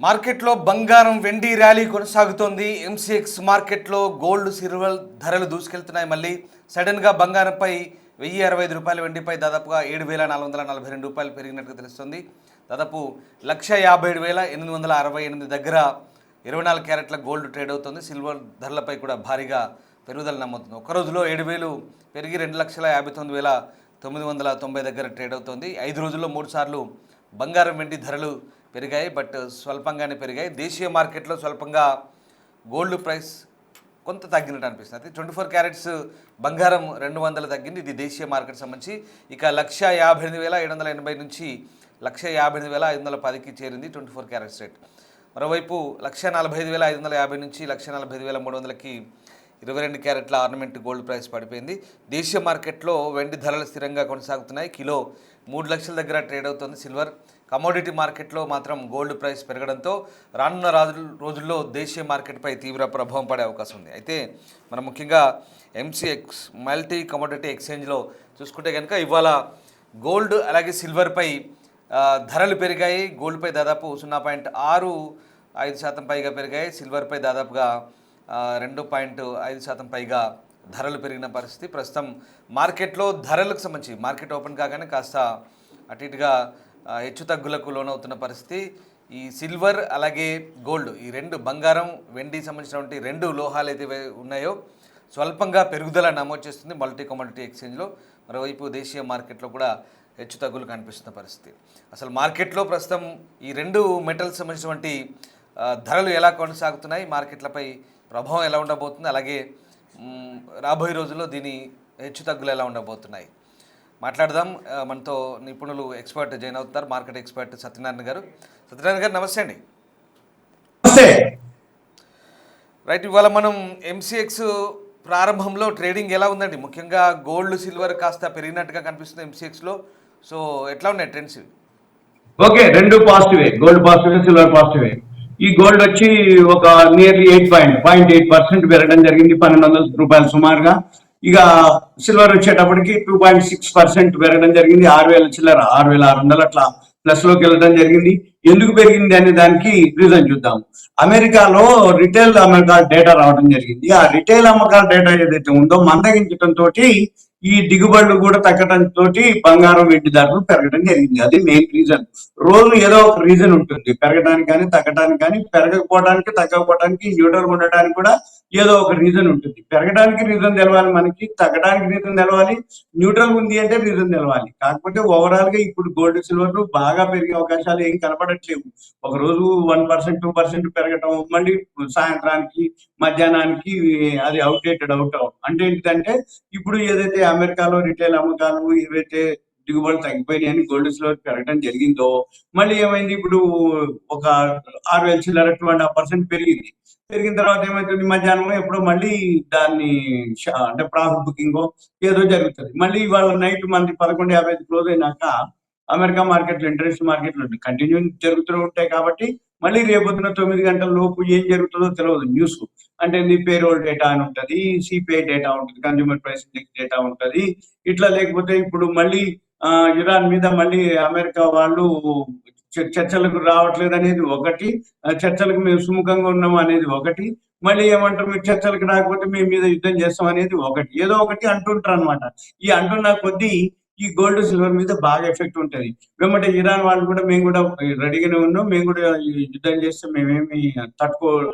మార్కెట్లో బంగారం వెండి ర్యాలీ కొనసాగుతోంది. ఎంసీఎక్స్ మార్కెట్లో గోల్డ్ సిల్వర్ ధరలు దూసుకెళ్తున్నాయి. మళ్ళీ సడన్గా బంగారంపై ₹1065 వెండిపై దాదాపుగా ₹7,442 పెరిగినట్టుగా తెలుస్తుంది. దాదాపు 1,57,868 దగ్గర 24 క్యారెట్ల గోల్డ్ ట్రేడ్ అవుతుంది. సిల్వర్ ధరలపై కూడా భారీగా పెరుగుదల నమోతుంది. ఒక రోజులో 7,000 పెరిగి 2,59,990 దగ్గర ట్రేడ్ అవుతుంది. 5 రోజుల్లో 3 సార్లు బంగారం వెండి ధరలు పెరిగాయి, బట్ స్వల్పంగానే పెరిగాయి. దేశీయ మార్కెట్లో స్వల్పంగా గోల్డ్ ప్రైస్ కొంత తగ్గినట్టు అనిపిస్తుంది. 24 క్యారెట్స్ బంగారం 200 తగ్గింది. ఇది దేశీయ మార్కెట్ సంబంధించి. ఇక 1,58,780 నుంచి 1,58,510కి చేరింది 24 క్యారెట్స్ రేట్. మరోవైపు 1,45,550 నుంచి 1,45,300కి 22 క్యారెట్ల ఆర్నమెంట్ గోల్డ్ ప్రైస్ పడిపోయింది. దేశీయ మార్కెట్లో వెండి ధరలు స్థిరంగా కొనసాగుతున్నాయి. కిలో 3 లక్షల దగ్గర ట్రేడ్ అవుతుంది సిల్వర్. కమోడిటీ మార్కెట్లో మాత్రం గోల్డ్ ప్రైస్ పెరగడంతో రానున్న రోజుల్లో దేశీయ మార్కెట్పై తీవ్ర ప్రభావం పడే అవకాశం ఉంది. అయితే మనం ముఖ్యంగా ఎంసీఎక్స్ మల్టీ కమోడిటీ ఎక్స్చేంజ్లో చూసుకుంటే కనుక ఇవాళ గోల్డ్ అలాగే సిల్వర్పై ధరలు పెరిగాయి. గోల్డ్పై దాదాపు 0.65% పైగా పెరిగాయి. సిల్వర్పై దాదాపుగా 2.5% పైగా ధరలు పెరిగిన పరిస్థితి. ప్రస్తుతం మార్కెట్లో ధరలకు సంబంధించి మార్కెట్ ఓపెన్ కాగానే కాస్త అటు ఇటుగా హెచ్చు తగ్గులకు లోనవుతున్న పరిస్థితి. ఈ సిల్వర్ అలాగే గోల్డ్, ఈ రెండు బంగారం వెండి సంబంధించినటువంటి రెండు లోహాలు అయితే ఉన్నాయో స్వల్పంగా పెరుగుదల నమోదు చేస్తుంది మల్టీ కమోడిటీ ఎక్స్చేంజ్లో. మరోవైపు దేశీయ మార్కెట్లో కూడా హెచ్చు తగ్గులు కనిపిస్తున్న పరిస్థితి. అసలు మార్కెట్లో ప్రస్తుతం ఈ రెండు మెటల్స్ సంబంధించినటువంటి ధరలు ఎలా కొనసాగుతున్నాయి, మార్కెట్లపై ప్రభావం ఎలా ఉండబోతుంది, అలాగే రాబోయే రోజుల్లో దీని హెచ్చు తగ్గులు ఎలా ఉండబోతున్నాయి మాట్లాడదాం. మనతో నిపుణులు ఎక్స్పర్ట్ జాయిన్ అవుతారు. మార్కెట్ ఎక్స్పర్ట్ సత్యనారాయణ గారు. సత్యనారాయణ గారు నమస్తే అండి. రైట్, ఇవాళ మనం ఎంసీఎక్స్ ప్రారంభంలో ట్రేడింగ్ ఎలా ఉందండి? ముఖ్యంగా గోల్డ్ సిల్వర్ కాస్త పెరిగినట్టుగా కనిపిస్తుంది ఎంసీఎక్స్లో. సో ఎట్లా ఉన్నాయి ట్రెండ్స్? ఓకే, రెండు పాజిటివే, గోల్డ్ పాజిటివే, సిల్వర్ పాజిటివే. ఈ గోల్డ్ వచ్చి ఒక నియర్లీ 8.8% పెరగడం జరిగింది, ₹1,200 సుమారుగా. ఇక సిల్వర్ వచ్చేటప్పటికి 2.6% పెరగడం జరిగింది, 6,000 చిల్లర 6,600 అట్లా ప్లస్ లోకి వెళ్ళడం జరిగింది. ఎందుకు పెరిగింది అనే దానికి రీజన్ చూద్దాం. అమెరికాలో రిటైల్ అమ్మకాల డేటా రావడం జరిగింది. ఆ రిటైల్ అమ్మకాల డేటా ఏదైతే ఉందో మందగించడం తోటి ఈ దిగుబడులు కూడా తగ్గడంతో బంగారం వెండి ధరలు పెరగడం జరిగింది. అది మెయిన్ రీజన్. రోజు ఏదో ఒక రీజన్ ఉంటుంది, పెరగడానికి కానీ తగ్గడానికి కానీ, పెరగకపోవడానికి తగ్గకపోవడానికి న్యూట్రల్ ఉండడానికి కూడా ఏదో ఒక రీజన్ ఉంటుంది. పెరగడానికి రీజన్ తెలవాలి మనకి, తగ్గడానికి రీజన్ తెలవాలి, న్యూట్రల్ ఉంది అంటే రీజన్ తెలవాలి. కాకపోతే ఓవరాల్ గా ఇప్పుడు గోల్డ్ సిల్వర్లు బాగా పెరిగే అవకాశాలు ఏం కనపడట్లేవు. ఒక రోజు 1%, 2% పెరగటం, మళ్ళీ సాయంత్రానికి మధ్యాహ్నానికి అది అవుట్డేటెడ్ అవుతాం. అంటే ఏంటంటే ఇప్పుడు ఏదైతే అమెరికాలో రిటైల్ అమ్మకాలు ఏవైతే దిగుబడులు తగ్గిపోయినాయి అని గోల్డ్ సిల్వర్ పెరగడం జరిగిందో, మళ్ళీ ఏమైంది, ఇప్పుడు ఒక 6,000 చిల్లర 2.5% పెరిగింది. పెరిగిన తర్వాత ఏమవుతుంది, మధ్యాహ్నంలో ఎప్పుడో మళ్ళీ దాన్ని అంటే ప్రాఫిట్ బుకింగ్ ఏదో జరుగుతుంది. మళ్ళీ ఇవాళ నైట్ మనకి 11:50 క్లోజ్ అయినాక అమెరికా మార్కెట్లు, ఇంటర్నేషనల్ మార్కెట్లు కంటిన్యూ జరుగుతూ ఉంటాయి. కాబట్టి మళ్ళీ రేపొద్దున 9 గంటల లోపు ఏం జరుగుతుందో తెలియదు. న్యూస్ అంటే పేరోల్ డేటా అని ఉంటుంది, సిపిఐ డేటా ఉంటుంది, కన్జ్యూమర్ ప్రైస్ ఇండెక్స్ డేటా ఉంటుంది. ఇట్లా లేకపోతే ఇప్పుడు మళ్ళీ ఇరాన్ మీద మళ్ళీ అమెరికా వాళ్ళు చర్చలకు రావట్లేదు అనేది ఒకటి, చర్చలకు మేము సుముఖంగా ఉన్నాం అనేది ఒకటి, మళ్ళీ ఏమంటారు మీరు చర్చలకు రాకపోతే మేము మీద యుద్ధం చేస్తాం అనేది ఒకటి, ఏదో ఒకటి అంటుంటారు అనమాట. ఈ అంటున్న కొద్దీ ఈ గోల్డ్ సిల్వర్ మీద బాగా ఎఫెక్ట్ ఉంటుంది. వెంబటే ఇరాన్ వాళ్ళు కూడా మేము కూడా రెడీగానే ఉన్నాం, మేము కూడా యుద్ధం చేస్తే మేమేమి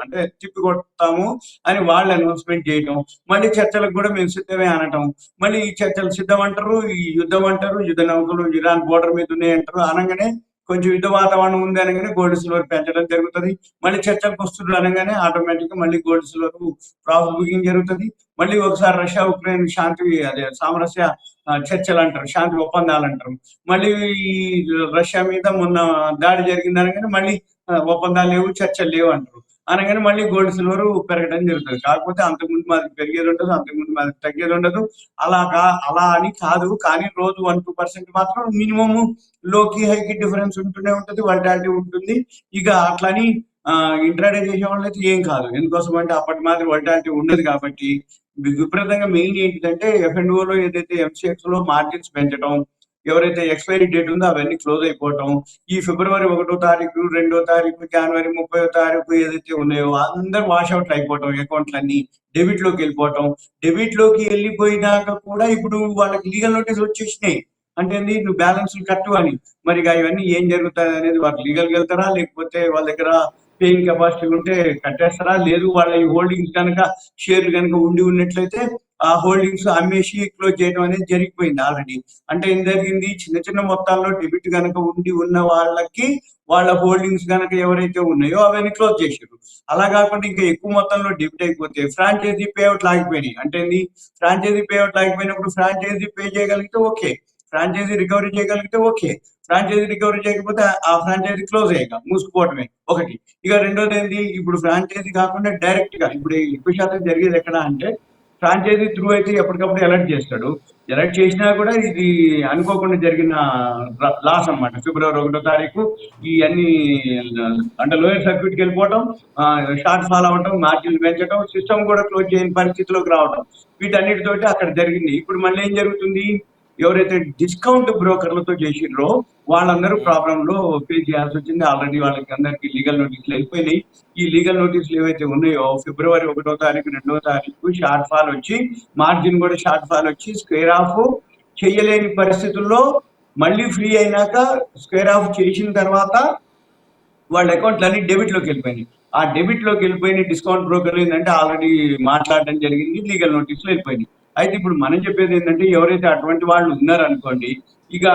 అంటే తిప్పికొడతాము అని వాళ్ళు అనౌన్స్మెంట్ చేయటం, మళ్ళీ చర్చలకు కూడా మేము సిద్ధమే అనటం, మళ్ళీ ఈ చర్చలు సిద్ధం అంటారు, ఈ యుద్ధం అంటారు, యుద్ధ నౌకలు ఇరాన్ బోర్డర్ మీద ఉన్నాయి అంటారు. అనగానే కొంచెం యుద్ధ వాతావరణం ఉంది అనగానే గోల్డ్ సిల్వర్ పెంచడం జరుగుతుంది. మళ్ళీ చర్చలకు వస్తున్నారు అనగానే ఆటోమేటిక్ గా మళ్ళీ గోల్డ్ సిల్వర్ ప్రాఫిట్ బుకింగ్ జరుగుతుంది. మళ్ళీ ఒకసారి రష్యా ఉక్రెయిన్ శాంతి అదే సామరస్య చర్చలు అంటారు, శాంతి ఒప్పందాలు అంటారు. మళ్ళీ ఈ రష్యా మీద మొన్న దాడి జరిగింది అనగానే మళ్ళీ ఒప్పందాలు లేవు, చర్చలు లేవు అంటారు. అనగానే మళ్ళీ గోల్డ్ సిల్వర్ పెరగడం జరుగుతుంది. కాకపోతే అంతకుముందు మాది పెరిగేది ఉండదు, అంతకుముందు మాది తగ్గేది ఉండదు. అలా అని కాదు, కానీ రోజు 1-2% మాత్రం మినిమం లోకి హైకి డిఫరెన్స్ ఉంటూనే ఉంటుంది, వాలిటాలిటీ ఉంటుంది. ఇక అట్లని ఇంట్రాడే చేసే వాళ్ళు అయితే ఏం కాదు. ఎందుకోసం అంటే అప్పటి మాదిరి వాలిటాలిటీ ఉండదు. కాబట్టి విపరీతంగా మెయిన్ ఏంటిదంటే ఎఫ్ఎండ్ఓలో ఏదైతే ఎంసీఎక్స్ లో మార్జిన్స్ పెంచడం, ఎవరైతే ఎక్స్పైరీ డేట్ ఉందో అవన్నీ క్లోజ్ అయిపోవటం, ఈ ఫిబ్రవరి 1వ తారీఖు, 2వ తారీఖు, జనవరి 30వ తారీఖు ఏదైతే ఉన్నాయో అందరు వాషౌట్ అయిపోవటం, అకౌంట్లన్నీ డెబిట్ లోకి వెళ్ళిపోవటం. డెబిట్ లోకి వెళ్ళిపోయినాక కూడా ఇప్పుడు వాళ్ళకి లీగల్ నోటీస్ వచ్చేసినాయి. అంటే ఏంది, నువ్వు బ్యాలెన్స్ కట్టు అని. మరి ఇక ఇవన్నీ ఏం జరుగుతుంది అనేది, వాళ్ళు లీగల్కి వెళ్తారా లేకపోతే వాళ్ళ దగ్గర పేయింగ్ కెపాసిటీ ఉంటే కట్టేస్తారా, లేదు వాళ్ళ ఈ హోల్డింగ్స్ కనుక షేర్లు కనుక ఉండి ఉన్నట్లయితే ఆ హోల్డింగ్స్ అమ్మేసి క్లోజ్ చేయడం అనేది జరిగిపోయింది ఆల్రెడీ. అంటే ఏం జరిగింది, చిన్న చిన్న మొత్తాల్లో డెబిట్ కనుక ఉండి ఉన్న వాళ్ళకి వాళ్ళ హోల్డింగ్స్ కనుక ఎవరైతే ఉన్నాయో అవన్నీ క్లోజ్ చేశారు. అలా కాకుండా ఇంకా ఎక్కువ మొత్తంలో డెబిట్ అయిపోతే ఫ్రాంచైజీ పేఅవుట్ లాగిపోయినాయి. అంటే ఏంది, ఫ్రాంచైజీ పేఅవుట్ లాగిపోయినప్పుడు ఫ్రాంచైజీ పే చేయగలిగితే ఓకే, ఫ్రాంచైజీ రికవరీ చేయగలిగితే ఓకే, ఫ్రాంచైజీ రికవరీ చేయకపోతే ఆ ఫ్రాంచైజీ క్లోజ్ అయ్యాక మూసుకుపోవటమే ఒకటి. ఇక రెండోది ఏంటి, ఇప్పుడు ఫ్రాంచైజీ కాకుండా డైరెక్ట్ గా ఇప్పుడు ఎక్కువ శాతం జరిగేది ఎక్కడ అంటే, ఫ్రాంచైజీ త్రూ అయితే ఎప్పటికప్పుడు అలర్ట్ చేస్తాడు. అలర్ట్ చేసినా కూడా ఇది అనుకోకుండా జరిగిన లాస్ అన్నమాట. ఫిబ్రవరి 1వ తారీఖు ఈ అన్ని అంటే లోయర్ సర్క్యూట్కి వెళ్ళిపోవటం, షార్ట్ ఫాల్ అవ్వటం, మార్జిన్లు పెంచడం, సిస్టమ్ కూడా క్లోజ్ చేయని పరిస్థితిలోకి రావడం, వీటన్నిటితోటి అక్కడ జరిగింది. ఇప్పుడు మళ్ళీ ఏం జరుగుతుంది, ఎవరైతే డిస్కౌంట్ బ్రోకర్లతో చేసిర్రో వాళ్ళందరూ ప్రాబ్లం లో ఫేస్ చేయాల్సి వచ్చింది. ఆల్రెడీ వాళ్ళకి అందరికి లీగల్ నోటీసులు వెళ్ళిపోయినాయి. ఈ లీగల్ నోటీసులు ఏవైతే ఉన్నాయో ఫిబ్రవరి 1వ తారీఖు, 2వ తారీఖు షార్ట్ ఫాల్ వచ్చి, మార్జిన్ కూడా షార్ట్ ఫాల్ వచ్చి స్క్వేర్ ఆఫ్ చేయలేని పరిస్థితుల్లో మళ్ళీ ఫ్రీ అయినాక స్క్వేర్ ఆఫ్ చేసిన తర్వాత వాళ్ళ అకౌంట్లు అన్ని డెబిట్ లోకి వెళ్ళిపోయినాయి. ఆ డెబిట్ లోకి వెళ్ళిపోయిన డిస్కౌంట్ బ్రోకర్లు ఏంటంటే ఆల్రెడీ మాట్లాడడం జరిగింది, లీగల్ నోటీసులు వెళ్ళిపోయినాయి. అయితే ఇప్పుడు మనం చెప్పేది ఏంటంటే, ఎవరైతే అటువంటి వాళ్ళు ఉన్నారు అనుకోండి, ఇక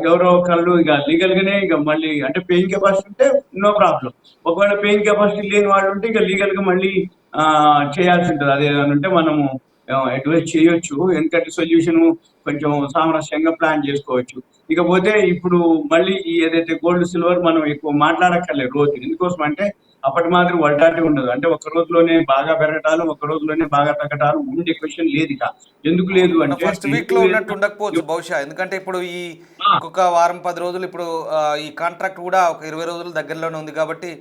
ఎవరో ఒకళ్ళు ఇక లీగల్ గానే ఇక మళ్ళీ అంటే పేయింగ్ కెపాసిటీ ఉంటే నో ప్రాబ్లం. ఒకవేళ పేయింగ్ కెపాసిటీ లేని వాళ్ళు ఉంటే ఇక లీగల్ గా మళ్ళీ చేయాల్సి ఉంటుంది. అదేదంటే మనము అడ్వైస్ చేయొచ్చు, ఎందుకంటే సొల్యూషన్ కొంచెం సామరస్యంగా ప్లాన్ చేసుకోవచ్చు. ఇకపోతే ఇప్పుడు మళ్ళీ ఈ ఏదైతే గోల్డ్ సిల్వర్ మనం ఎక్కువ మాట్లాడక్కర్లేదు రోజు, ఎందుకోసం అంటే అప్పటి మాదిరి వల్టాలిటీ ఉండదు. అంటే ఒక రోజులోనే బాగా పెరగటాలు, ఒక రోజులోనే బాగా తగ్గటాలు ఉండే క్వశ్చన్ లేదు ఇక. ఎందుకు లేదు అంటే ఫస్ట్ వీక్ లో ఉన్నట్టు ఉండకపోవచ్చు బహుశా, ఎందుకంటే ఇప్పుడు ఈ ఇంకొక వారం 10 రోజులు ఇప్పుడు ఈ కాంట్రాక్ట్ కూడా ఒక 20 రోజులు దగ్గరలోనే ఉంది కాబట్టి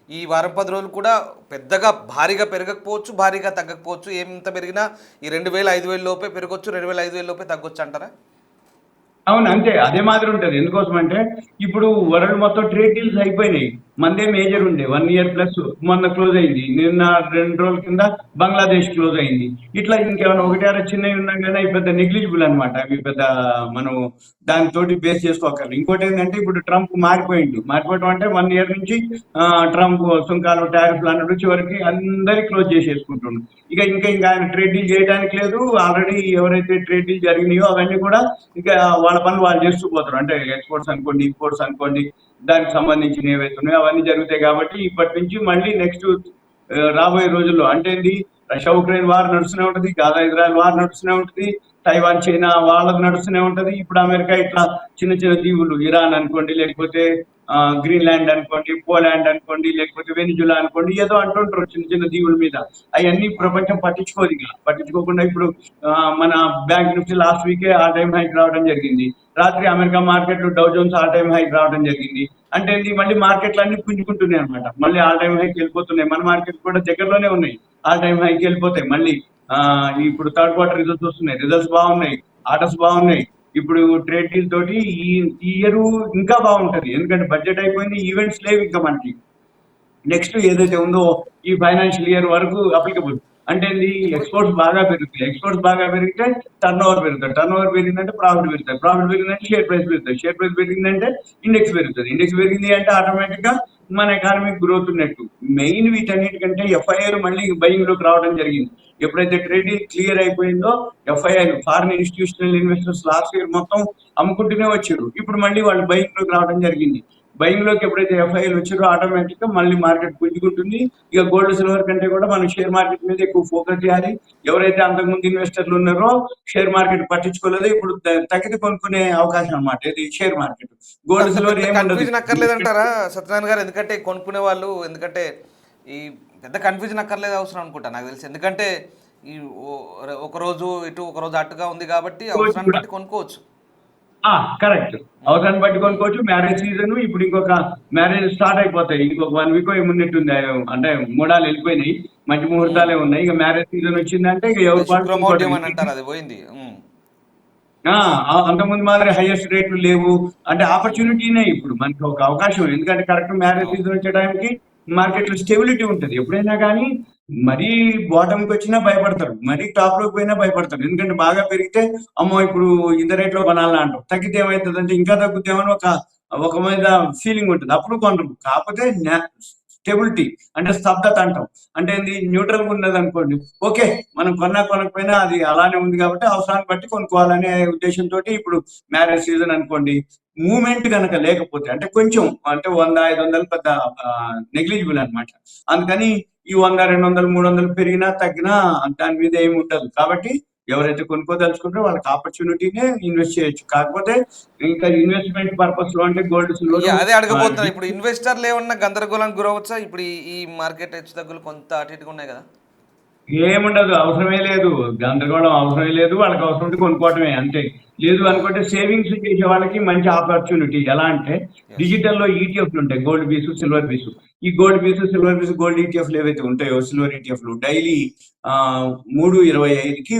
ఈ వారం 10 రోజులు కూడా పెద్దగా భారీగా పెరగకపోవచ్చు, భారీగా తగ్గకపోవచ్చు. ఎంత పెరిగినా ఈ 2000 5000 లోపే పెరగచ్చు, 2000 5000 లోపే తగ్గొచ్చు అంటారా? అవును, అంతే, అదే మాదిరి ఉంటది. ఎందుకోసం అంటే ఇప్పుడు వరల్డ్ మొత్తం ట్రేడ్ డీల్స్ అయిపోయినాయి. మందే మేజర్ ఉండే 1 ఇయర్ ప్లస్ మొన్న క్లోజ్ అయింది. నిన్న 2 రోజుల కింద బంగ్లాదేశ్ క్లోజ్ అయింది. ఇట్లా ఇంకేమైనా ఒకటి ఆరు చిన్నవి ఉన్నా కానీ అవి పెద్ద నెగ్లిజిబుల్ అనమాట. అవి పెద్ద మనం దానితోటి బేస్ చేసుకోగలం. ఇంకోటి ఏంటంటే ఇప్పుడు ట్రంప్ మారిపోవడం అంటే 1 ఇయర్ నుంచి ట్రంప్ సుంకాలు టారిఫ్లు అన్నట్టు చివరికి అందరి క్లోజ్ చేసేసుకుంటున్నాడు. ఇంకా ఆయన ట్రేడ్ డీల్ చేయడానికి లేదు. ఆల్రెడీ ఎవరైతే ట్రేడ్ డీల్ జరిగినాయో అవన్నీ కూడా ఇక వాళ్ళ పనులు వాళ్ళు చేస్తూ పోతారు. అంటే ఎక్స్పోర్ట్స్ అనుకోండి, ఇంపోర్ట్స్ అనుకోండి, దానికి సంబంధించిన ఏవైతే ఉన్నాయో అవన్నీ జరుగుతాయి. కాబట్టి ఇప్పటి నుంచి మళ్ళీ నెక్స్ట్ రాబోయే రోజుల్లో అంటే ఏంటి, రష్యా ఉక్రెయిన్ వార్ నడుస్తూనే ఉంటుంది, గాజా ఇజ్రాయెల్ వార్ నడుస్తూనే ఉంటుంది, తైవాన్ చైనా వాళ్ళకి నడుస్తూనే ఉంటది. ఇప్పుడు అమెరికా ఇట్లా చిన్న చిన్న దీవులు, ఇరాన్ అనుకోండి, లేకపోతే గ్రీన్లాండ్ అనుకోండి, పోలాండ్ అనుకోండి, లేకపోతే వెనిజులా అనుకోండి, ఏదో అంటుంటారు చిన్న చిన్న దీవుల మీద. అవన్నీ ప్రపంచం పట్టించుకోదు. ఇక పట్టించుకోకుండా ఇప్పుడు మన బ్యాంక్ నిఫ్టీ లాస్ట్ వీకే ఆల్ టైమ్ హైక్ రావడం జరిగింది. రాత్రి America market Dow Jones all time hike రావడం జరిగింది. అంటే ఇది మళ్ళీ మార్కెట్లు అన్ని పుంజుకుంటున్నాయి అనమాట. మళ్ళీ ఆల్ టైమ్ హైక్ వెళ్ళిపోతున్నాయి. మన మార్కెట్ కూడా దగ్గరలోనే ఉన్నాయి, ఆల్ టైమ్ హైక్ వెళ్ళిపోతాయి మళ్ళీ. ఇప్పుడు థర్డ్ క్వార్టర్ రిజల్ట్స్ వస్తున్నాయి, రిజల్ట్స్ బాగున్నాయి, ఆర్డర్స్ బాగున్నాయి. ఇప్పుడు ట్రేడ్ డీల్ తోటి ఈ ఇయర్ ఇంకా బాగుంటది, ఎందుకంటే బడ్జెట్ అయిపోయింది, ఈవెంట్స్ లేవు ఇంకా మనకి. నెక్స్ట్ ఏదైతే ఉందో ఈ ఫైనాన్షియల్ ఇయర్ వరకు అప్లికబుల్. అంటే ఎక్స్పోర్ట్స్ బాగా పెరుగుతాయి, ఎక్స్పోర్ట్స్ బాగా పెరిగితే టర్న్ ఓవర్ పెరుగుతుంది, టర్న్ ఓవర్ పెరిగిందంటే ప్రాఫిట్ పెరుగుతుంది, ప్రాఫిట్ పెరిగిందంటే షేర్ ప్రైస్ పెరుగుతుంది, షేర్ ప్రైస్ పెరిగిందంటే ఇండెక్స్ పెరుగుతుంది, ఇండెక్స్ పెరిగింది అంటే ఆటోమేటిక్ గా మన ఎకానమిక్ గ్రోత్ ఉన్నట్టు. మెయిన్ వీటన్నిటికంటే ఎఫ్ఐఆర్ మళ్ళీ బయింగ్ లోకి రావడం జరిగింది. ఎప్పుడైతే ట్రేడ్ క్లియర్ అయిపోయిందో FIR foreign institutional investors last year మొత్తం అమ్ముకుంటూనే వచ్చారు. ఇప్పుడు మళ్ళీ వాళ్ళు బయింగ్ లోకి రావడం జరిగింది. బయింగ్ లోకి ఎప్పుడైతే ఎఫ్ఐఆర్ వచ్చారో ఆటోమేటిక్ గా మళ్ళీ మార్కెట్ పుంజుకుంటుంది. ఇక గోల్డ్ సిల్వర్ కంటే కూడా మనం షేర్ మార్కెట్ మీద ఎక్కువ ఫోకస్ చేయాలి. ఎవరైతే అంతకుముందు ఇన్వెస్టర్లు ఉన్నారో షేర్ మార్కెట్ పట్టించుకోలేదు, ఇప్పుడు తగ్గితే కొనుక్కునే అవకాశం అన్నమాట. ఇది share market. Gold silver confusion అక్కర్లేదంటారా సత్యనారాయణ గారు? ఎందుకంటే కొనుక్కునే వాళ్ళు, ఎందుకంటే ఈ పెద్ద కన్ఫ్యూజన్ అక్కర్లేదు అవసరం అనుకుంటా నాకు తెలిసి. ఎందుకంటే ఈ ఒకరోజు ఇటు ఒకరోజు అటుగా ఉంది కాబట్టి అవసరాన్ని బట్టి కొనుక్కోవచ్చు. కరెక్ట్, అవసరాన్ని బట్టి కొనుక్కోవచ్చు. మ్యారేజ్ సీజన్ ఇప్పుడు ఇంకొక మ్యారేజ్ స్టార్ట్ అయిపోతాయి, ఇంకొక 1 వీక్ ఏమున్నట్టుంది. అంటే మూడాలు వెళ్ళిపోయినాయి, మంచి ముహూర్తాలే ఉన్నాయి. ఇక మ్యారేజ్ సీజన్ వచ్చిందంటే ఇక ఎవరు శుక్రమౌఢ్యం అని అంటారు, అది పోయింది. ఆ! అంతకుముందు మాదిరి హైయెస్ట్ రేట్లు లేవు. అంటే ఆపర్చునిటీనే ఇప్పుడు మనకి ఒక అవకాశం. ఎందుకంటే కరెక్ట్ మ్యారేజ్ అవును. సీజన్ వచ్చే టైంకి మార్కెట్‌లో స్టెబిలిటీ ఉంటది. ఎప్పుడైనా గానీ మరీ బాటమ్‌కొచ్చినా భయపడతారు. మరీ టాప్‌లోకి పోయినా భయపడతారు. ఎందుకంటే బాగా పెరిగితే అమ్మో! ఇప్పుడు ఇంత రేట్‌లో కొనాలా అంటారు. తగ్గితే ఏమైతదంటే ఇంకా తగ్గుద్దేమో అని ఒక మీద ఫీలింగ్ ఉంటది. అప్పుడు కొనరు. కాకపోతే స్టెబిలిటీ అంటే స్తబ్దత అంటాం. అంటే ఏంది న్యూట్రల్‌గా ఉన్నదనుకోండి. ఓకే. మనం కొన్నా కొనకపోయినా అది అలానే ఉంది కాబట్టి అవసరాన్ని బట్టి కొనుక్కోవాలనే ఉద్దేశంతోటి ఇప్పుడు మ్యారేజ్ సీజన్ అనుకోండి. మూవ్‌మెంట్ గనక లేకపోతే అంటే కొంచెం అంటే 100, 500 పెద్ద నెగ్లిజిబుల్ అన్నమాట. అందుకని ఈ 100, 200, 300 పెరిగినా తగ్గినా దాని మీద ఏమి ఉండదు. కాబట్టి ఎవరైతే కొనుక్కోదలుచుకుంటారో వాళ్ళకి ఆపర్చునిటీనే ఇన్వెస్ట్ చేయొచ్చు. కాకపోతే ఇంకా ఇన్వెస్ట్‌మెంట్ పర్పస్‌లో అంటే గోల్డ్, సిల్వర్ అదే అడగబోతున్నాను. ఇప్పుడు ఇన్వెస్టర్లు ఏమన్నా గందరగోళానికి గురవచ్చా? ఇప్పుడు ఈ మార్కెట్ హెచ్చుతగ్గులు కొంత అటు ఇటుగా ఉన్నాయి కదా. ఏముండదు. అవసరమే లేదు. గందరగోళం అవసరమే లేదు. వాళ్ళకి అవసరం ఉంటే కొనుక్కోవటమే అంతే. లేదు అనుకుంటే సేవింగ్స్ చేసే వాళ్ళకి మంచి ఆపర్చునిటీ. ఎలా అంటే ఎస్. డిజిటల్‌లో ఈటీఎఫ్‌లు ఉంటాయి. Gold base, silver base. ఈ gold base, silver base, gold ఈటీఎఫ్‌లు ఏవైతే ఉంటాయో సిల్వర్ ఈటీఎఫ్‌లు డైలీ 3.25కి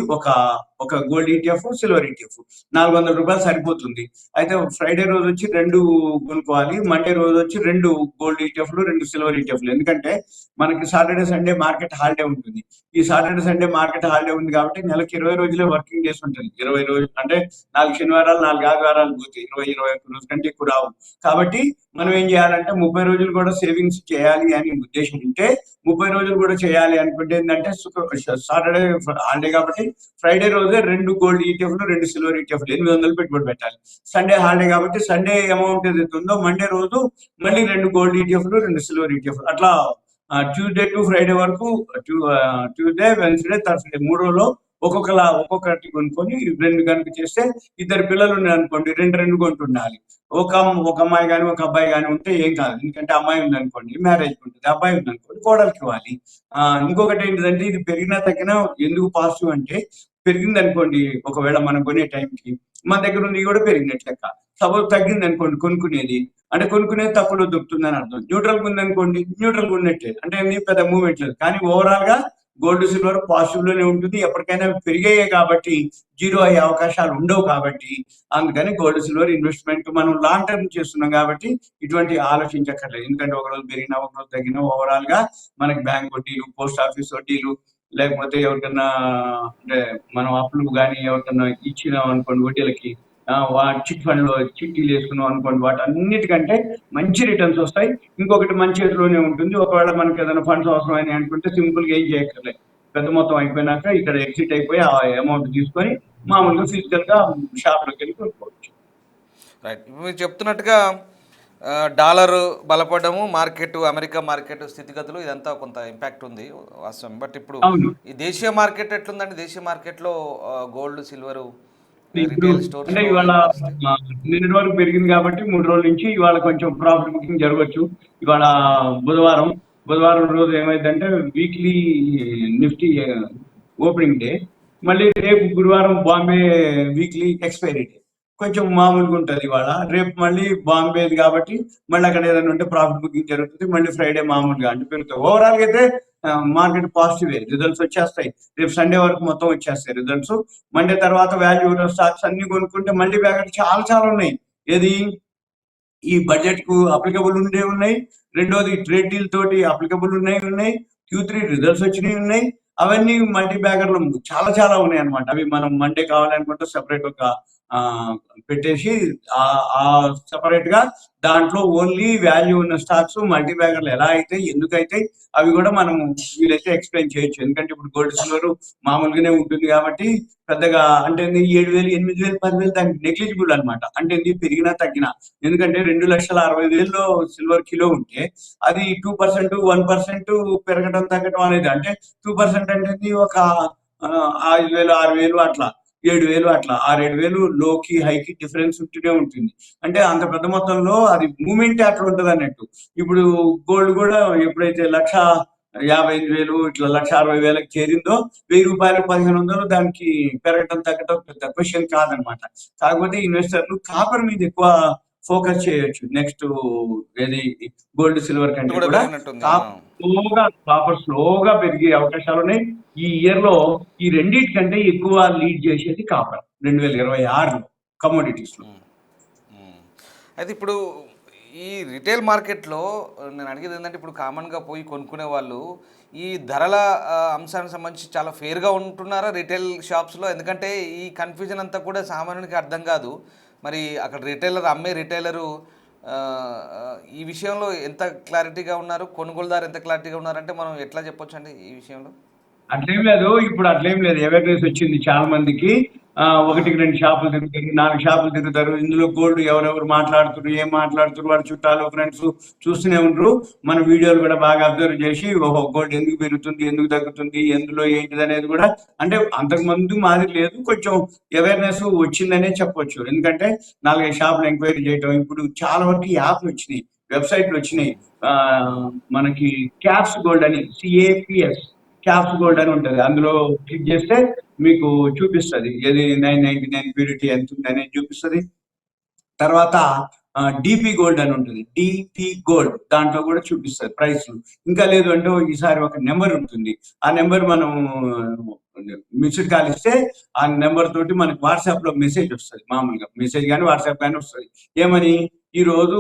ఒక గోల్డ్ ఈటీఎఫ్, సిల్వర్ ఈటీఎఫ్. రూ. 400 సరిపోతుంది. అయితే ఫ్రైడే రోజొచ్చి 2 కొనుక్కోవాలి. మండే రోజొచ్చి 2 గోల్డ్ ఈటీఎఫ్‌లు, 2 సిల్వర్ ఈటీఎఫ్‌లు. ఎందుకంటే మనకి సాటర్‌డే, సండే మార్కెట్ హాలిడే ఉంటుంది. ఈ సాటర్డే సండే మార్కెట్ హాలిడే ఉంది కాబట్టి నెలకి 20 రోజులే వర్కింగ్ డేస్ ఉంటుంది. 20 రోజులు అంటే 4 శనివారాలు, 4 ఆదివారాలు పోతాయి. 20, 21 రోజుల కంటే ఎక్కువ రావు. కాబట్టి మనం ఏం చేయాలంటే 30 రోజులు కూడా సేవింగ్స్ చేయాలి అని ఉద్దేశం ఉంటే 30 రోజులు కూడా చేయాలి అనుకుంటే ఏంటంటే సాటర్డే హాలిడే కాబట్టి ఫ్రైడే రోజే 2 గోల్డ్ ఈటీఎఫ్లు, 2 సిల్వర్ ఈటీఎఫ్లు 800 పెట్టుబడి పెట్టాలి. సండే హాలిడే కాబట్టి సండే అమౌంట్ ఏదైతే ఉందో మండే రోజు మళ్ళీ 2 గోల్డ్ ఈటీఎఫ్లు, 2 సిల్వర్ ఈటీఎఫ్లు అట్లా ట్యూస్డే టు ఫ్రైడే వరకు ట్యూస్డే, వెన్స్డే, థర్స్డే 3 రోజుల్లో ఒక్కొక్కటి కొనుక్కొని 2 కనుక చేస్తే ఇద్దరు పిల్లలు ఉన్నారనుకోండి 2 కొంటుండాలి. ఒక అమ్మాయి గాని, ఒక అబ్బాయి గాని ఉంటే ఏం కాదు. ఎందుకంటే అమ్మాయి ఉందనుకోండి మ్యారేజ్‌కి ఉంటుంది. అబ్బాయి ఉందనుకోండి కోడలికి ఇవ్వాలి. ఇంకొకటి ఏంటిదంటే ఇది పెరిగినా తగ్గినా ఎందుకు పాజిటివ్ అంటే పెరిగిందనుకోండి ఒకవేళ మనం కొనే టైంకి మన దగ్గర ఉంది కూడా పెరిగినట్టు లెక్క. సపోజ్ తగ్గిందనుకోండి కొనుక్కునేది అంటే కొనుక్కునేది తక్కువలో దొరుకుతుందని అర్థం. న్యూట్రల్‌గా ఉందనుకోండి న్యూట్రల్‌గా ఉన్నట్టే. అంటే ఏంది పెద్ద మూవ్‌మెంట్ లేదు. కానీ ఓవరాల్‌గా గోల్డ్, సిల్వర్ పాజిటివ్ లోనే ఉంటుంది. ఎప్పటికైనా పెరిగాయే కాబట్టి జీరో అయ్యే అవకాశాలు ఉండవు కాబట్టి అందుకని గోల్డ్, సిల్వర్ ఇన్వెస్ట్‌మెంట్ మనం లాంగ్ టర్మ్ చేస్తున్నాం కాబట్టి ఇటువంటి ఆలోచించక్కర్లేదు. ఎందుకంటే ఒకరోజు పెరిగినా, ఒకరోజు తగ్గినా ఓవరాల్‌గా మనకి బ్యాంక్ వడ్డీలు, పోస్ట్ ఆఫీస్ వడ్డీలు లేకపోతే ఎవరికన్నా అంటే మనం అప్పులు గాని ఎవరికన్నా ఇచ్చినాం అనుకోండి వడ్డీలకి చిట్ ఫండ్ లో చిట్టీలు వేసుకున్నాం అనుకోండి వాటన్నిటికంటే మంచి రిటర్న్స్ వస్తాయి. ఇంకొకటి మన చేతిలోనే ఉంటుంది. ఒకవేళ మనకి ఏదైనా ఫండ్స్ అవసరమని అనుకుంటే సింపుల్ గా ఏం చేయక్కర్లేదు. పెద్ద మొత్తం అయిపోయినాక ఇక్కడ ఎగ్జిట్ అయిపోయి ఆ అమౌంట్ తీసుకొని మామూలుగా ఫిజికల్ గా షాప్ లోకి వెళ్ళి కొనుక్కోవచ్చు. రైట్. ఇప్పుడు మీరు చెప్తున్నట్టుగా డాలర్ బలపడము, మార్కెట్, అమెరికా మార్కెట్ స్థితిగతులు ఇదంతా కొంత ఇంపాక్ట్ ఉంది వాస్తవం. బట్ ఇప్పుడు అవును. ఈ దేశీయ మార్కెట్ ఎట్లుందండి? దేశీయ మార్కెట్‌లో గోల్డ్, సిల్వరు ఇప్పుడు రిటైల్ అంటే స్టోర్స్‌లో ఇవాళ ఏంటి పరిస్థితి? నిన్నటి వరకు పెరిగింది కాబట్టి 3 రోజుల నుంచి ఇవాళ కొంచెం ప్రాఫిట్ బుకింగ్ జరగవచ్చు. ఇవాళ హ్మ్. బుధవారం. బుధవారం రోజు ఏమైందంటే వీక్లీ నిఫ్టీ ఓపెనింగ్ డే. మళ్ళీ రేపు గురువారం బాంబే వీక్లీ ఎక్స్‌పైరీ డే. కొంచెం మామూలుగా ఉంటది ఇవాళ. రేపు మళ్ళీ బాంబేది కాబట్టి మళ్ళీ అక్కడ ఏదైనా ఉంటే ప్రాఫిట్ బుకింగ్ జరుగుతుంది. మళ్ళీ ఫ్రైడే మామూలుగా అంటే పెరుగుతాయి. ఓవరాల్‌గా అయితే మార్కెట్ పాజిటివే. రిజల్ట్స్ వచ్చేస్తాయి. రేపు సండే వరకు మొత్తం వచ్చేస్తాయి రిజల్ట్స్. మండే తర్వాత వాల్యూ స్టాక్స్ అన్ని కొనుక్కుంటే మళ్ళీ బ్యాకెట్ చాలా చాలా ఉన్నాయి. ఏది ఈ బడ్జెట్ కు అప్లికబుల్ ఉండే ఉన్నాయి. రెండోది ట్రేడ్ డీల్ తోటి అప్లికబుల్ ఉన్నాయి. Q3 రిజల్ట్స్ వచ్చినవి ఉన్నాయి. అవన్నీ మల్టీ బ్యాగర్లు చాలా చాలా ఉన్నాయి అనమాట. అవి మనం మండే కావాలనుకుంటే సెపరేట్ ఒక ఆ, పెట్టేసి ఆ సెపరేట్ గా దాంట్లో ఓన్లీ వాల్యూ ఉన్న స్టాక్స్ మల్టీ బ్యాగర్లు ఎలా అయితే ఎందుకైతే అవి కూడా మనం వీలైతే ఎక్స్ప్లెయిన్ చేయొచ్చు. ఎందుకంటే ఇప్పుడు గోల్డ్, సిల్వర్ మామూలుగానే ఉంటుంది కాబట్టి పెద్దగా అంటే 7,000, 8,000, 10,000 దానికి నెగ్లిజిబుల్ అనమాట. అంటే పెరిగినా తగ్గినా. ఎందుకంటే 2,60,000లో సిల్వర్ కిలో ఉంటే అది 2%, 1% పెరగడం తగ్గడం అనేది అంటే 2% అంటే ఒక 5,000, 6,000 అట్లా 7,000 అట్లా 6,000, 7,000 లోకి హైకి డిఫరెన్స్ ఉంటూనే ఉంటుంది. అంటే అంత పెద్ద మొత్తంలో అది మూమెంట్ అట్లా ఉంటది అన్నట్టు. ఇప్పుడు గోల్డ్ కూడా ఎప్పుడైతే 1,55,000 ఇట్లా 1,60,000కి చేరిందో రూ. 1,000, 1,500 దానికి పెరగటం తగ్గటం పెద్ద క్వశ్చన్ కాదనమాట. కాకపోతే ఇన్వెస్టర్లు కాపర్ మీద ఎక్కువ ఫోకస్ చేయొచ్చు. నెక్స్ట్ ఏది గోల్డ్ సిల్వర్ కంటే కూడా కూడా పెరిగినట్టుంది. స్లోగా పెరిగే అవకాశాలు ఉన్నాయి. ఈ ఇయర్ లో ఈ రెండింటికంటే ఎక్కువ లీడ్ చేసేది కాపర్ 2026లో కమోడిటీస్ లో. ఉమ్. ఉమ్. అయితే ఇప్పుడు ఈ రిటైల్ మార్కెట్లో నేను అడిగేది ఏంటంటే ఇప్పుడు కామన్గా పోయి కొనుక్కునే వాళ్ళు ఈ ధరల అంశానికి సంబంధించి చాలా ఫేర్గా ఉంటున్నారా రిటైల్ షాప్స్లో? ఎందుకంటే ఈ కన్ఫ్యూజన్ అంతా కూడా సామాన్యునికి అర్థం కాదు. మరి అక్కడ రిటైలరు ఆ, ఆ, ఈ విషయంలో ఎంత క్లారిటీగా ఉన్నారు, కొనుగోలుదారు ఎంత క్లారిటీగా ఉన్నారంటే మనం ఎట్లా చెప్పొచ్చు అండి ఈ విషయంలో? అట్లేం లేదు. ఇప్పుడు అట్లేం లేదు. అవేర్‌నెస్ వచ్చింది చాలా మందికి. ఆ, 1కి 2 షాపులు తిరుగుతారు, 4 షాపులు తిరుగుతారు. ఇందులో గోల్డ్ ఎవరెవరు మాట్లాడుతుర్రు, ఏం మాట్లాడుతుర్రు, వాళ్ళ చుట్టాలు, ఫ్రెండ్స్ చూస్తూనే ఉంటరు. మన వీడియోలు కూడా బాగా అబ్జర్వ్ చేసి, ఓహో! గోల్డ్ ఎందుకు పెరుగుతుంది, ఎందుకు తగ్గుతుంది, ఎందులో ఏంటిదనేది కూడా అంటే అంతకుముందు మాదిరి లేదు. కొంచెం అవేర్‌నెస్ వచ్చిందనే చెప్పొచ్చు. ఎందుకంటే 4, 5 షాపులు ఎంక్వైరీ చేయటం. ఇప్పుడు చాలా వరకు యాప్‌లు వచ్చినాయి, వెబ్‌సైట్‌లు వచ్చినాయి. ఉమ్, ఆహ్, ఉమ్, మనకి క్యాప్స్ గోల్డ్ అని CAPS క్యాప్స్ గోల్డ్ ఉమ్, అని ఉంటది. అందులో క్లిక్ చేస్తే మీకు చూపిస్తది. ఏది 999 ప్యూరిటీ ఎంత ఉందనేది చూపిస్తది. తర్వాత డీపీ గోల్డ్ అని ఉంటుంది. డీపీ గోల్డ్ దాంట్లో కూడా చూపిస్తది ప్రైస్‌లు. ఇంకా లేదు అంటే ఈసారి ఒక నెంబర్ ఉంటుంది. ఆ నెంబర్ మనం మిస్డ్ కాల్ ఇస్తే ఆ నెంబర్ తోటి మనకి వాట్సాప్‌లో మెసేజ్ వస్తది. మామూలుగా మెసేజ్ గాని, వాట్సాప్ గాని వస్తది. ఏమని? ఈరోజు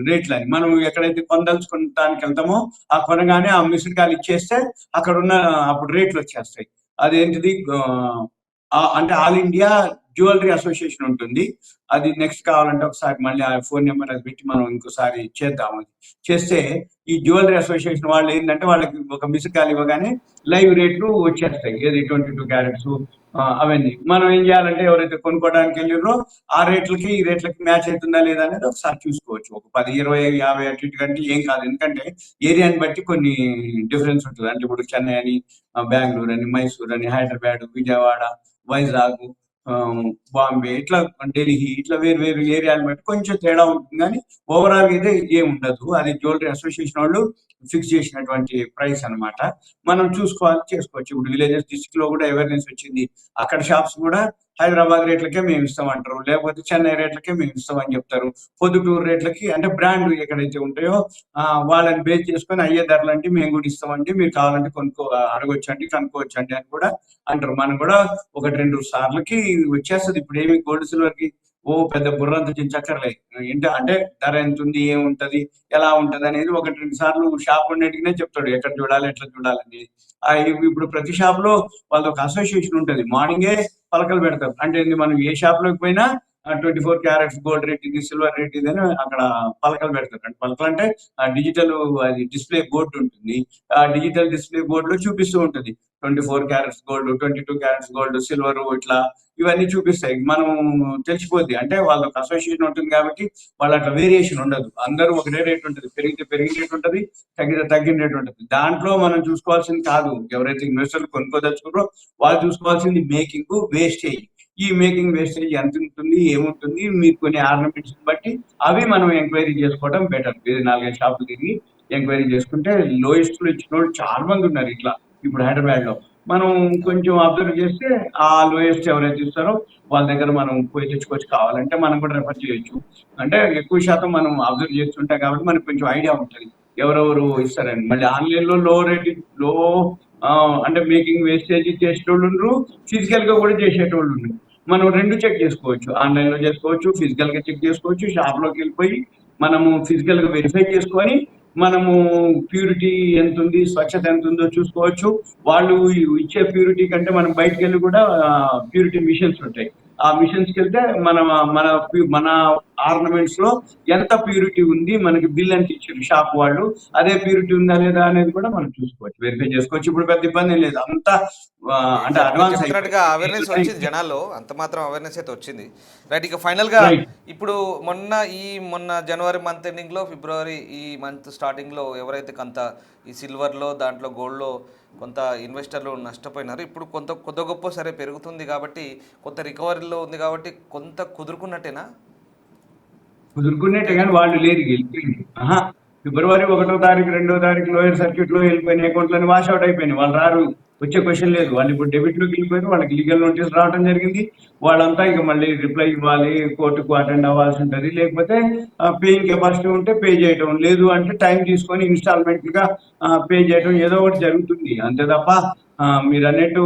రేట్లని. మనం ఎక్కడైతే కొనదలుచుకుంటానికి వెళ్తామో ఆ కొనగానే ఆ మిస్డ్ కాల్ ఇచ్చేస్తే అక్కడున్న అప్పుడు రేట్లు వచ్చేస్తాయి. అదేంటిది అంటే ఆల్ ఇండియా జ్యువెలరీ అసోసియేషన్ ఉంటుంది. అది నెక్స్ట్ కావాలంటే ఒకసారి మళ్ళీ ఆ ఫోన్ నెంబర్ అది పెట్టి మనం ఇంకోసారి చేద్దాం అది. చేస్తే ఈ జ్యువెలరీ అసోసియేషన్ వాళ్ళు ఏంటంటే వాళ్ళకి ఒక మిస్డ్ కాల్ ఇవ్వగానే లైవ్ రేట్లు వచ్చేస్తాయి. ఏది 22 క్యారెట్స్ అవన్నీ. మనం ఏం చేయాలంటే ఎవరైతే కొనుక్కోవడానికి వెళ్ళిర్రో ఆ రేట్లకి ఈ రేట్లకి మ్యాచ్ అవుతుందా లేదా అనేది ఒకసారి చూసుకోవచ్చు. ఒక 10, 20, 50 అటు ఇటు కంటే ఏం కాదు. ఎందుకంటే ఏరియాని బట్టి కొన్ని డిఫరెన్స్ ఉంటుంది. అంటే ఇప్పుడు చెన్నై అని, బెంగళూరు అని, మైసూర్ అని, హైదరాబాద్, విజయవాడ, వైజాగ్, బాంబే ఇట్లా ఢిల్లీ ఇట్లా వేరు వేరు ఏరియాని బట్టి కొంచెం తేడా ఉంటుంది. కానీ ఓవరాల్ అయితే ఏం ఉండదు. అది జ్యువెలరీ అసోసియేషన్ వాళ్ళు ఫిక్స్ చేసినటువంటి ప్రైస్ అన్నమాట. మనం చూసుకోవాలి, చేసుకోవచ్చు. ఇప్పుడు విలేజెస్ డిస్ట్రిక్ట్ లో కూడా అవేర్నెస్ వచ్చింది. అక్కడ షాప్స్ కూడా హైదరాబాద్ రేట్లకే మేము ఇస్తామంటారు, లేకపోతే చెన్నై రేట్లకే మేము ఇస్తామని చెప్తారు. పొద్దుటూరు రేట్లకి అంటే బ్రాండ్ ఎక్కడైతే ఉంటాయో వాళ్ళని బేస్ చేసుకొని అయ్యే ధరలంటే మేము కూడా ఇస్తామండి, మీరు కావాలంటే అడగొచ్చండి, కనుక్కోవచ్చండి అని కూడా అంటారు. మనం కూడా 1, 2 సార్లకి వచ్చేస్తది. ఇప్పుడు ఏమి గోల్డ్ సిల్వర్ కి ఓ పెద్ద బుర్రంత చించక్కర్లే. ఏంటి అంటే ధర ఎంత ఉంది, ఏముంటది, ఎలా ఉంటది అనేది 1, 2 సార్లు షాప్ ఉండేటినే చెప్తాడు. ఎక్కడ చూడాలి, ఎట్లా చూడాలని. ఇప్పుడు ప్రతి షాప్ లో వాళ్ళది ఒక అసోసియేషన్ ఉంటది. మార్నింగే పలకలు పెడతారు. అంటే ఏంది, మనం ఏ షాప్ లోకి పోయినా 24 క్యారెట్స్ గోల్డ్ రేట్ ఇది, సిల్వర్ రేట్ ఇది అని అక్కడ పలకలు పెడతారు. అంటే పలకలు అంటే డిజిటల్ అది డిస్ప్లే బోర్డు ఉంటుంది. ఆ డిజిటల్ డిస్ప్లే బోర్డు లో చూపిస్తూ ఉంటుంది 24 carats gold, 22 carats gold, silver ఇట్లా ఇవన్నీ చూపిస్తాయి. మనం తెలిసిపోద్ది. అంటే వాళ్ళకి అసోసియేషన్ ఉంటుంది కాబట్టి వాళ్ళ అట్లా వేరియేషన్ ఉండదు. అందరూ ఒకటే రేట్ ఉంటుంది. పెరిగితే పెరిగిన రేట్ ఉంటుంది, తగ్గితే తగ్గిన రేట్ ఉంటుంది. దాంట్లో మనం చూసుకోవాల్సింది కాదు, ఎవరైతే ఇన్వెస్టర్లు కొనుక్కోదలుచుకున్నారో వాళ్ళు చూసుకోవాల్సింది మేకింగ్ వేస్టేజ్. ఈ మేకింగ్ వేస్టేజ్ ఎంత ఉంటుంది, ఏముంటుంది, మీరు కొన్ని ఆర్నమెంట్స్ బట్టి అవి మనం ఎంక్వైరీ చేసుకోవడం బెటర్. 4, 5 షాపులు తిరిగి ఎంక్వైరీ చేసుకుంటే లోయెస్ట్ లో ఇచ్చిన వాళ్ళు చాలా మంది ఉన్నారు ఇట్లా. ఇప్పుడు హైదరాబాద్ లో మనం కొంచెం అబ్జర్వ్ చేస్తే ఆ లోయెస్ట్ ఎవరైతే ఇస్తారో వాళ్ళ దగ్గర మనం పోయి తెచ్చుకోవచ్చు. కావాలంటే మనం కూడా రెఫర్ చేయొచ్చు. అంటే ఎక్కువ శాతం మనం అబ్జర్వ్ చేస్తుంటాం కాబట్టి మనకు కొంచెం ఐడియా ఉంటుంది ఎవరెవరు ఇస్తారని. మళ్ళీ ఆన్లైన్ లో లో రేట్ లో అంటే మేకింగ్ వేస్టేజ్ చేసేటోళ్ళు ఉండరు, ఫిజికల్ గా కూడా చేసేటోళ్ళు ఉండరు. మనం రెండు చెక్ చేసుకోవచ్చు. ఆన్లైన్ లో చేసుకోవచ్చు, ఫిజికల్ గా చెక్ చేసుకోవచ్చు. షాప్ లోకి వెళ్ళిపోయి మనము ఫిజికల్ గా వెరిఫై చేసుకొని మనము ప్యూరిటీ ఎంత ఉంది, స్వచ్ఛత ఎంత ఉందో చూసుకోవచ్చు. వాళ్ళు ఇచ్చే ప్యూరిటీ కంటే మనం బయటకు వెళ్ళి కూడా ప్యూరిటీ మిషన్స్ ఉంటాయి. ఆ మిషన్స్ కి వెళ్తే మన మన మన ఆర్నమెంట్స్ లో ఎంత ప్యూరిటీ ఉంది, మనకి బిల్ ఎంత ఇచ్చారు షాప్ వాళ్ళు, అదే ప్యూరిటీ ఉందా లేదా అనేది కూడా మనం చూసుకోవచ్చు, వెరిఫై చేసుకోవచ్చు. ఇప్పుడు పెద్ద ఇబ్బంది ఏం లేదు. అంతా అంటే ఎగ్జాక్ట్ మీరు అడ్వాన్స్ చెప్తున్నట్టుగా అవేర్నెస్ వచ్చింది అయిపోయింది. జనాల్లో, అంత మాత్రం అవేర్నెస్ అయితే వచ్చింది. రైట్, ఇక ఫైనల్గా రైట్. ఇప్పుడు మొన్న జనవరి మంత్ ఎండింగ్లో, ఫిబ్రవరి ఈ మంత్ స్టార్టింగ్లో ఎవరైతే కొంత ఈ సిల్వర్లో దాంట్లో గోల్డ్లో కొంత ఇన్వెస్టర్లు నష్టపోయినారు. ఇప్పుడు కొద్ది గొప్ప సరే పెరుగుతుంది కాబట్టి, కొంత రికవరీలో ఉంది కాబట్టి కొంత కుదురుకున్నట్టేనా కుదురుకునేట్టే ట్రేడింగ్? కానీ వాళ్ళు లేరు, వెళ్ళిపోయింది. ఫిబ్రవరి 1వ తారీఖు 2వ తారీఖు లోయర్ సర్క్యూట్ లో వెళ్ళిపోయిన అకౌంట్లని వాష్ అవుట్ అయిపోయినాయి. వాళ్ళు రారు. వచ్చే క్వశ్చన్ లేదు. వాళ్ళు ఇప్పుడు డెబిట్‌లోకి వెళ్ళిపోయారు. వాళ్ళకి లీగల్ నోటీస్ రావడం జరిగింది. వాళ్ళంతా ఇక మళ్ళీ రిప్లై ఇవ్వాలి. కోర్ట్‌కు అటెండ్ అవ్వాల్సి ఉంటది. లేకపోతే పేయింగ్ కెపాసిటీ ఉంటే పే చేయటం. లేదు అంటే టైం తీసుకొని ఇన్‌స్టాల్‌మెంట్‌లుగా పే చేయటం ఏదో ఒకటి జరుగుతుంది. అంతే తప్ప మీరన్నట్టు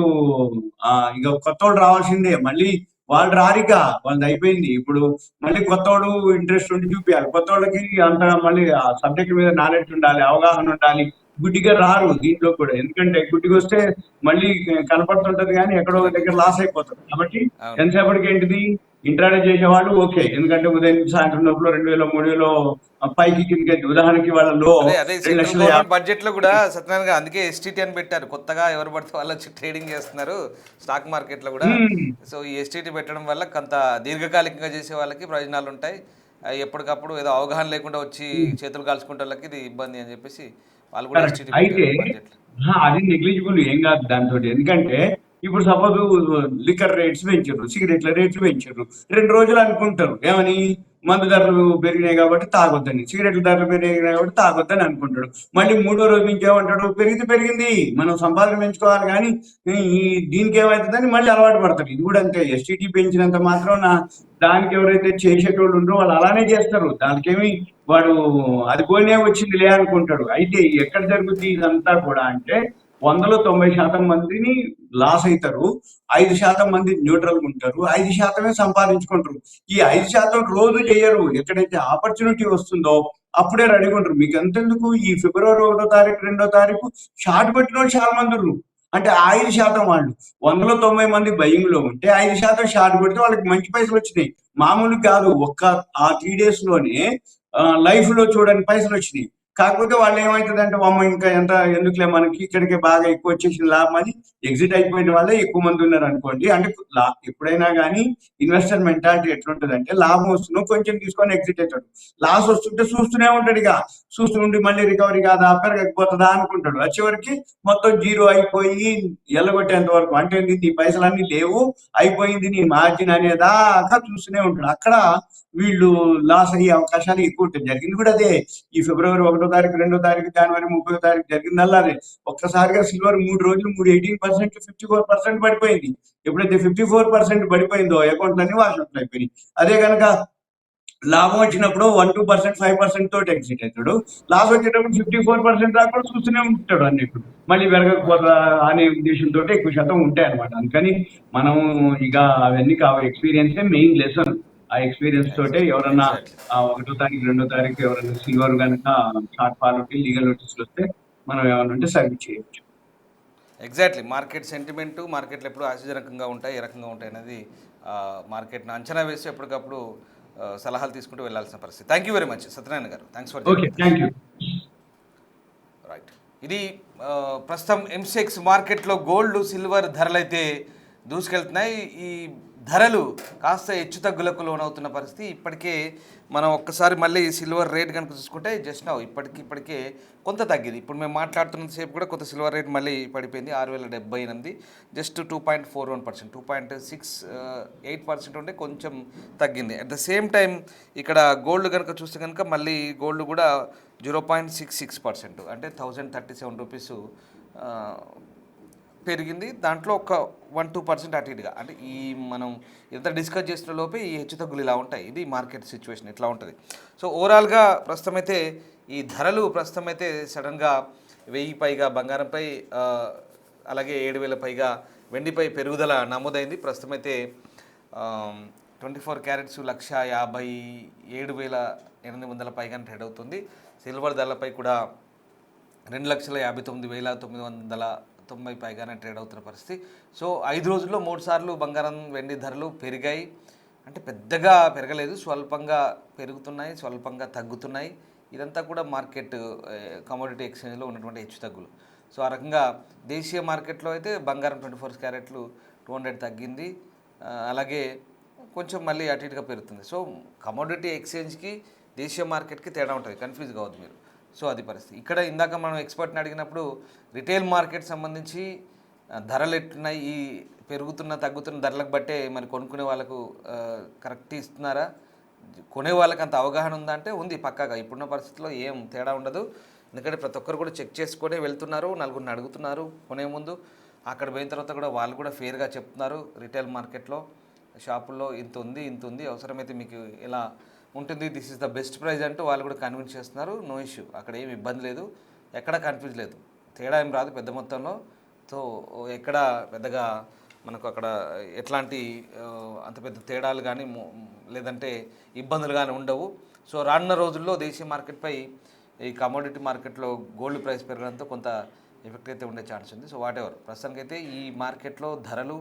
ఇక కొత్తోళ్ళు రావాల్సిందే. మళ్ళీ వాళ్ళు రారిక. వాళ్ళదయిపోయింది. ఇప్పుడు మళ్ళీ కొత్తోడు ఇంట్రెస్ట్ ఉండి చూపియాలి. కొత్తోళ్ళకి అంత మళ్ళీ ఆ సబ్జెక్ట్ మీద నాలెడ్జ్ ఉండాలి, అవగాహన ఉండాలి. గుడ్డిగా రారు దీంట్లో కూడా. ఎందుకంటే గుడ్డిగా వస్తే మళ్ళీ కనపడుతుంటది కానీ ఎక్కడో ఒక కరెక్ట్. దగ్గర లాస్ అయిపోతారు. కాబట్టి అవును. ఎంతసేపటికి ఏంటిది ఇంట్రాడే చేసేవాళ్ళు ఓకే. ఎందుకంటే ఉదయం నుంచి సాయంత్రం లోపల 2000 3000 పైకి కిందకి ఉదాహరణకి వాళ్ళలో అదే అదే సెంట్రల్ 2,50,000 గవర్నమెంట్ బడ్జెట్లో కూడా సత్యనారాయణ అందుకే ఎస్టీటీ అని పెట్టారు. కొత్తగా ఎవరు పడితే వాళ్ళు వచ్చి ట్రేడింగ్ చేస్తున్నారు స్టాక్ మార్కెట్లో కూడా. హ్మ్. సో ఈ ఎస్టీటీ పెట్టడం వల్ల కొంత దీర్ఘకాలికంగా చేసే వాళ్ళకి ప్రయోజనాలు ఉంటాయి. ఎప్పటికప్పుడు ఏదో అవగాహన లేకుండా వచ్చి చేతులు కాల్చుకుంటే వాళ్ళకి ఇది ఇబ్బంది అని చెప్పేసి వాళ్ళు కూడా కరెక్ట్. ఎస్టీటీ అయితే పెట్టారు బడ్జెట్లో. అది నెగ్లిజిబుల్ ఏం కాదు దాంతోటి. ఎందుకంటే ఇప్పుడు సపోజ్ లిక్కర్ రేట్స్ పెంచారు, సిగరెట్ల రేట్లు పెంచారు. 2 రోజులు అనుకుంటారు ఏమని మందు ధరలు పెరిగినాయి కాబట్టి తాగొద్దని, సిగరెట్ల ధరలు పెరిగినాయి కాబట్టి తాగొద్దని అనుకుంటాడు. మళ్ళీ మూడో రోజు నుంచి ఏమంటాడు పెరిగితే పెరిగింది మనం సంపాదన పెంచుకోవాలి కానీ ఈ దీనికి ఏమవుతుందని మళ్ళీ అలవాటు పడతాడు. ఇది కూడా అంతే. ఎస్టీటీ పెంచినంత మాత్రం దానికి ఎవరైతే చేసేటోళ్ళు ఉండరో వాళ్ళు అలానే చేస్తారు. దానికేమి వాడు అది పోయినే వచ్చిందిలే అనుకుంటాడు. అయితే ఎక్కడ జరుగుద్ది ఇదంతా కూడా అంటే 100లో 90% మందిని లాస్ అయితారు. 5% మంది న్యూట్రల్ ఉంటారు. 5% సంపాదించుకుంటారు. ఈ 5% రోజు చేయరు. ఎక్కడైతే ఆపర్చునిటీ వస్తుందో అప్పుడే రెడీగా ఉంటారు. మీకు ఎంతెందుకు ఈ ఫిబ్రవరి 1 తారీఖు 2 తారీఖు షార్ట్ పెట్టిన వాళ్ళు చాలా మంది ఉన్నారు. అంటే 5% వాళ్ళు 100లో 90 మంది బయింగ్ లో ఉంటే 5% షార్ట్ పెడితే వాళ్ళకి మంచి పైసలు వచ్చినాయి. మామూలు కాదు. ఒక్క ఆ 3 డేస్ లోనే లైఫ్ లో చూడని పైసలు వచ్చినాయి. కాకపోతే వాళ్ళు ఏమవుతుందంటే అమ్మ ఇంకా ఎంత ఎందుకులే మనకి ఇక్కడికే బాగా ఎక్కువ వచ్చేసిన లాభం అని ఎగ్జిట్ అయిపోయిన వాళ్ళే ఎక్కువ మంది ఉన్నారు అనుకోండి. అంటే ఎప్పుడైనా కానీ ఇన్వెస్టర్ మెంటాలిటీ ఎట్లుంటది అంటే లాభం వస్తున్నా కొంచెం తీసుకొని ఎగ్జిట్ అవుతాడు. లాస్ వస్తుంటే చూస్తూనే ఉంటాడు. ఇక చూస్తుండి మళ్ళీ రికవరీ కాదా పెరగకపోతుందా అనుకుంటాడు. వచ్చేవరకు మొత్తం జీరో అయిపోయి ఎల్లగొట్టేంత వరకు అంటే నీ పైసలన్నీ లేవు అయిపోయింది నీ మార్జిన్ అనేదాకా చూస్తూనే ఉంటాడు. అక్కడ వీళ్ళు లాస్ అయ్యే అవకాశాలు ఎక్కువ ఉంటాయి. జరిగింది కూడా అదే. ఈ ఫిబ్రవరి 1 తారీఖు 2 తారీఖు జనవరి 30 తారీఖు జరిగిందల్లా అదే. ఒక్కసారిగా సిల్వర్ 3 రోజులు 18% 54% పడిపోయింది. ఎప్పుడైతే 54% పడిపోయిందో అకౌంట్లన్నీ వాష్ అవుట్ అయిపోయినాయి. అదే కనుక లాభం వచ్చినప్పుడు 1-2% 5% తోటి ఎగ్జిట్ అవుతాడు. లాస్ వచ్చేటప్పుడు 54% దాకా కూడా చూస్తూనే ఉంటాడు అన్నట్టు. మళ్ళీ రైట్. పెరగకపోతా అనే ఉద్దేశంతో ఎక్కువ శాతం ఉంటాయి అనమాట. అందుకని మనం ఇక అవన్నీ కావు. ఎక్స్పీరియన్సే మెయిన్ లెసన్. ఆ ఎక్స్పీరియన్స్ తోటే ఎవరన్నా ఎగ్జాక్ట్లీ. 1 తారీఖు 2 తారీఖు ఎవరైనా సిల్వర్ కనుక షార్ట్ ఫాల్ ఉంటే లీగల్ నోటీసులు వస్తే మనం ఏమన్నా ఉంటే సబ్మిట్ చేయొచ్చు. ఎగ్జాక్ట్లీ మార్కెట్ సెంటిమెంటు మార్కెట్లు ఎప్పుడు ఆశాజనకంగా ఉంటాయి, ఏ రకంగా ఉంటాయి అనేది మార్కెట్ని అంచనా వేసి ఎప్పటికప్పుడు సలహాలు తీసుకుంటూ వెళ్ళాల్సిన పరిస్థితి. Thank you very much Satyanarayana గారు. Thanks for okay. Joining this. Thank you. Right. ఇది ప్రస్తుతం ఎంసెక్స్ మార్కెట్లో గోల్డ్ సిల్వర్ ధరలైతే దూసుకెళ్తున్నాయి. ఈ ధరలు కాస్త హెచ్చుతగ్గులకు లోనవుతున్న పరిస్థితి. ఇప్పటికే మనం ఒక్కసారి మళ్ళీ సిల్వర్ రేట్ కనుక చూసుకుంటే జస్ట్ నౌ ఇప్పటికే కొంత తగ్గింది. ఇప్పుడు మేము మాట్లాడుతున్నంతసేపు కూడా కొంత సిల్వర్ రేట్ మళ్ళీ పడిపోయింది 6078. జస్ట్ 2.41%, 2.68% ఉంటే కొంచెం తగ్గింది. అట్ ద సేమ్ టైం ఇక్కడ గోల్డ్ కనుక చూస్తే కనుక మళ్ళీ గోల్డ్ కూడా 0.66%, అంటే 1037 రూపీస్ పెరిగింది. దాంట్లో ఒక 1-2% అటు ఇటుగా, అంటే ఈ మనం ఎంత డిస్కస్ చేస్తున్న లోపే ఈ హెచ్చుతగ్గులు ఇలా ఉంటాయి. ఇది మార్కెట్ సిచ్యువేషన్ ఇట్లా ఉంటుంది. సో ఓవరాల్గా ప్రస్తుతం అయితే ఈ ధరలు ప్రస్తుతం అయితే సడన్గా 1000 పైగా బంగారంపై, అలాగే 7000 పైగా వెండిపై పెరుగుదల నమోదైంది. ప్రస్తుతం అయితే 24 క్యారెట్స్ 1,57,800 పైగా ట్రేడ్ అవుతుంది. సిల్వర్ ధరలపై కూడా 2,59,990 పైగానే ట్రేడ్ అవుతున్న పరిస్థితి. సో 5 రోజుల్లో 3 సార్లు బంగారం వెండి ధరలు పెరిగాయి. అంటే పెద్దగా పెరగలేదు, స్వల్పంగా పెరుగుతున్నాయి, స్వల్పంగా తగ్గుతున్నాయి. ఇదంతా కూడా మార్కెట్ కమోడిటీ ఎక్స్చేంజ్లో ఉన్నటువంటి హెచ్చుతగ్గులు. సో ఆ రకంగా దేశీయ మార్కెట్లో అయితే బంగారం 24 క్యారెట్లు 200 తగ్గింది. అలాగే కొంచెం మళ్ళీ అటు ఇటుగా పెరుగుతుంది. సో కమోడిటీ ఎక్స్చేంజ్కి దేశీయ మార్కెట్కి తేడా ఉంటుంది, కన్ఫ్యూజ్ కావద్దు మీరు. సో అది పరిస్థితి. ఇక్కడ ఇందాక మనం ఎక్స్పర్ట్ని అడిగినప్పుడు రిటైల్ మార్కెట్ సంబంధించి ధరలు ఎట్లున్నాయి, ఈ పెరుగుతున్న తగ్గుతున్న ధరలకు బట్టే మరి కొనుక్కునే వాళ్ళకు కరెక్ట్ ఇస్తున్నారా, కొనే వాళ్ళకి అంత అవగాహన ఉందా అంటే ఉంది పక్కాగా. ఇప్పుడున్న పరిస్థితిలో ఏం తేడా ఉండదు. ఎందుకంటే ప్రతి ఒక్కరు కూడా చెక్ చేసుకొని వెళ్తున్నారు, నలుగురిని అడుగుతున్నారు కొనే ముందు. అక్కడ పోయిన తర్వాత కూడా వాళ్ళు కూడా ఫేర్గా చెప్తున్నారు, రిటైల్ మార్కెట్లో షాపుల్లో ఇంత ఉంది, అవసరమైతే మీకు ఇలా ఉంటుంది, this is the best price అంటూ వాళ్ళు కూడా కన్విన్స్ చేస్తున్నారు. నో ఇష్యూ, అక్కడ ఏమి ఇబ్బంది లేదు, ఎక్కడ కన్ఫ్యూజ్ లేదు, తేడా ఏం రాదు పెద్ద మొత్తంలో. సో ఎక్కడ పెద్దగా మనకు అక్కడ ఎట్లాంటి అంత పెద్ద తేడాలు కానీ లేదంటే ఇబ్బందులు కానీ ఉండవు. సో రానున్న రోజుల్లో దేశీయ మార్కెట్పై ఈ కమోడిటీ మార్కెట్లో గోల్డ్ ప్రైస్ పెరగడంతో కొంత ఎఫెక్ట్ అయితే ఉండే ఛాన్స్ ఉంది. సో వాట్ ఎవర్, ప్రస్తుతానికైతే ఈ మార్కెట్లో ధరలు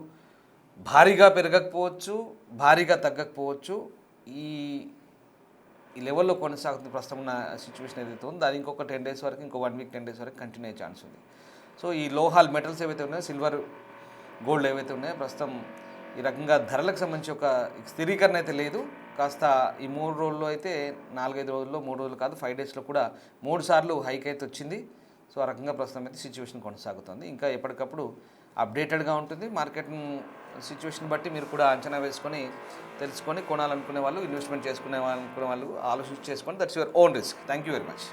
భారీగా పెరగకపోవచ్చు, భారీగా తగ్గకపోవచ్చు. ఈ ఈ లెవెల్లో కొనసాగుతుంది ప్రస్తుతం ఉన్న సిచ్యువేషన్ ఏదైతే ఉందో. అది ఇంకొక 10 days వరకు, ఇంకో 1 week 10 days వరకు కంటిన్యూ అయ్యే ఛాన్స్ ఉంది. సో ఈ లోహాల్ మెటల్స్ ఏవైతే ఉన్నాయో, సిల్వర్, గోల్డ్ ఏవైతే ఉన్నాయో, ప్రస్తుతం ఈ రకంగా ధరలకు సంబంధించి ఒక స్థిరీకరణ అయితే లేదు. కాస్త ఈ 3 రోజుల్లో అయితే 4-5 రోజుల్లో, 3 రోజులు కాదు 5 daysలో కూడా 3 సార్లు హైక్ అయితే వచ్చింది. సో ఆ రకంగా ప్రస్తుతం అయితే సిచ్యువేషన్ కొనసాగుతుంది. ఇంకా ఎప్పటికప్పుడు అప్డేటెడ్గా ఉంటుంది. మార్కెట్ సిచ్యువేషన్ బట్టి మీరు కూడా అంచనా వేసుకొని తెలుసుకొని కొనాలనుకునే వాళ్ళు, ఇన్వెస్ట్మెంట్ చేసుకునే అనుకునే వాళ్ళు ఆలోచించి చేసుకొని, that's your own risk. Thank you very much.